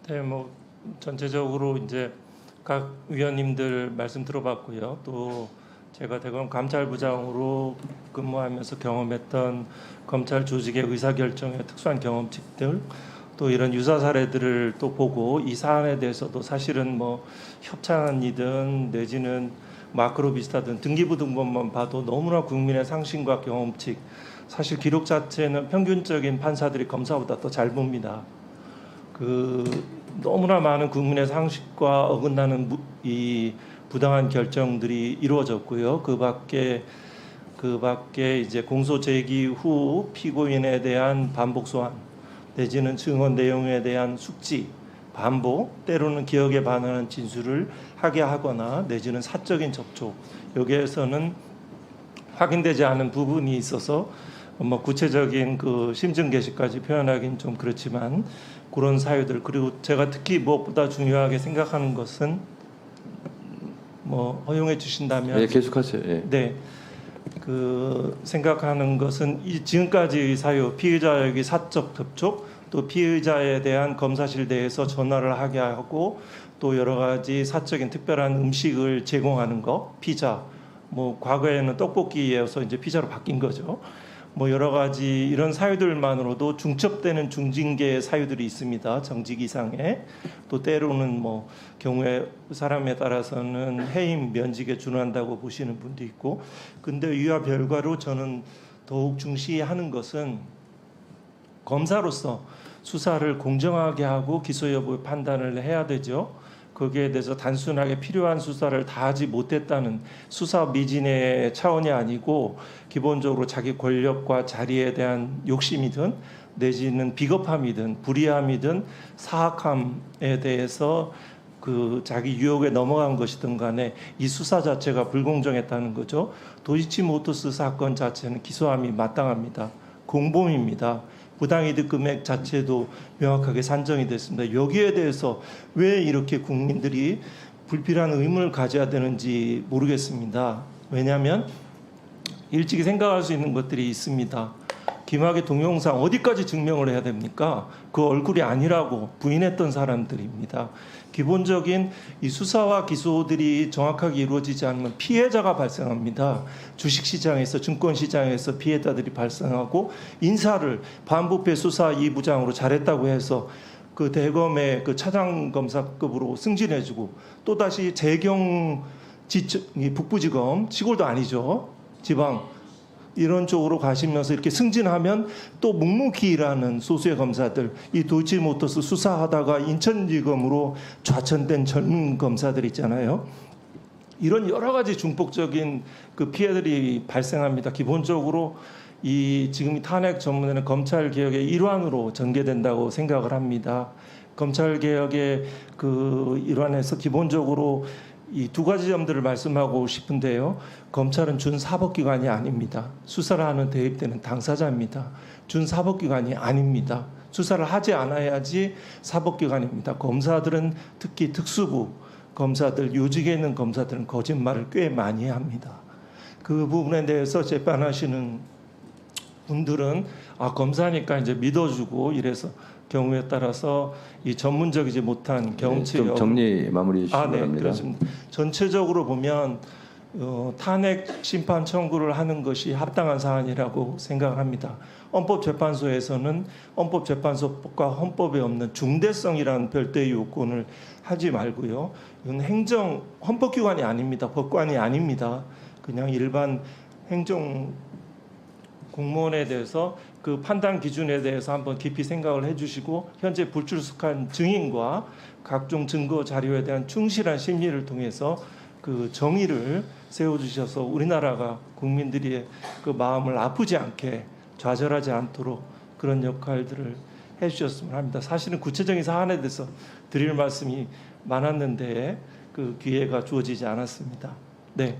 네, 뭐 전체적으로 이제 각 위원님들 말씀 들어봤고요. 또 제가 대검 감찰부장으로 근무하면서 경험했던 검찰 조직의 의사결정의 특수한 경험칙들, 또 이런 유사 사례들을 또 보고 이 사안에 대해서도 사실은 뭐 협찬이든 내지는 마크로 비슷하든 등기부등 것만 봐도 너무나 국민의 상식과 경험칙, 사실 기록 자체는 평균적인 판사들이 검사보다 더 잘 봅니다. 너무나 많은 국민의 상식과 어긋나는 이 부당한 결정들이 이루어졌고요. 그밖에 이제 공소 제기 후 피고인에 대한 반복 소환 내지는 증언 내용에 대한 숙지, 반복, 때로는 기억에 반하는 진술을 하게 하거나 내지는 사적인 접촉, 여기에서는 확인되지 않은 부분이 있어서 뭐 구체적인 그 심증 게시까지 표현하기는 좀 그렇지만 그런 사유들, 그리고 제가 특히 무엇보다 중요하게 생각하는 것은 뭐 허용해 주신다면 네, 계속하세요. 예. 네. 생각하는 것은 이 지금까지의 사유, 피의자에게 사적 접촉, 또 피의자에 대한 검사실 내에서 전화를 하게 하고 또 여러 가지 사적인 특별한 음식을 제공하는 거, 피자, 뭐 과거에는 떡볶이에서 이제 피자로 바뀐 거죠. 뭐 여러 가지 이런 사유들만으로도 중첩되는 중징계의 사유들이 있습니다. 정직 이상의, 또 때로는 뭐 경우에 사람에 따라서는 해임 면직에 준한다고 보시는 분도 있고, 근데 이와 별과로 저는 더욱 중시하는 것은 검사로서 수사를 공정하게 하고 기소 여부 판단을 해야 되죠. 거기에 대해서 단순하게 필요한 수사를 다 하지 못했다는 수사 미진의 차원이 아니고 기본적으로 자기 권력과 자리에 대한 욕심이든 내지는 비겁함이든 불의함이든 사악함에 대해서 자기 유혹에 넘어간 것이든 간에 이 수사 자체가 불공정했다는 거죠. 도이치모터스 사건 자체는 기소함이 마땅합니다. 공범입니다. 부당이득 금액 자체도 명확하게 산정이 됐습니다. 여기에 대해서 왜 이렇게 국민들이 불필요한 의문을 가져야 되는지 모르겠습니다. 왜냐하면 일찍이 생각할 수 있는 것들이 있습니다. 김학의 동영상 어디까지 증명을 해야 됩니까? 그 얼굴이 아니라고 부인했던 사람들입니다. 기본적인 이 수사와 기소들이 정확하게 이루어지지 않으면 피해자가 발생합니다. 주식시장에서 증권시장에서 피해자들이 발생하고 인사를 반부패 수사 2부장으로 잘했다고 해서 그 대검의 그 차장검사급으로 승진해주고 또다시 재경 북부지검, 시골도 아니죠, 지방 이런 쪽으로 가시면서 이렇게 승진하면 또 묵묵히 일하는 소수의 검사들, 이 도이치모터스 수사하다가 인천지검으로 좌천된 젊은 검사들 있잖아요. 이런 여러 가지 중폭적인 그 피해들이 발생합니다. 기본적으로 이 지금 탄핵 전문에는 검찰 개혁의 일환으로 전개된다고 생각을 합니다. 검찰 개혁의 그 일환에서 기본적으로 이 두 가지 점들을 말씀하고 싶은데요. 검찰은 준사법기관이 아닙니다. 수사를 하는 대입되는 당사자입니다. 준사법기관이 아닙니다. 수사를 하지 않아야지 사법기관입니다. 검사들은 특히 특수부 검사들, 요직에 있는 검사들은 거짓말을 꽤 많이 합니다. 그 부분에 대해서 재판하시는 분들은 검사니까 이제 믿어주고 이래서 경우에 따라서 이 전문적이지 못한 경치 좀 정리 마무리해 주시기 바랍니다. 네, 그렇습니다. 전체적으로 보면 탄핵 심판 청구를 하는 것이 합당한 사안이라고 생각합니다. 헌법재판소에서는 헌법재판소법과 헌법에 없는 중대성이라는 별도의 요건을 하지 말고요. 이건 헌법기관이 아닙니다. 법관이 아닙니다. 그냥 일반 행정 공무원에 대해서 그 판단 기준에 대해서 한번 깊이 생각을 해주시고 현재 불출석한 증인과 각종 증거 자료에 대한 충실한 심리를 통해서 그 정의를 세워주셔서 우리나라가 국민들의 그 마음을 아프지 않게 좌절하지 않도록 그런 역할들을 해주셨으면 합니다. 사실은 구체적인 사안에 대해서 드릴 말씀이 많았는데 그 기회가 주어지지 않았습니다. 네.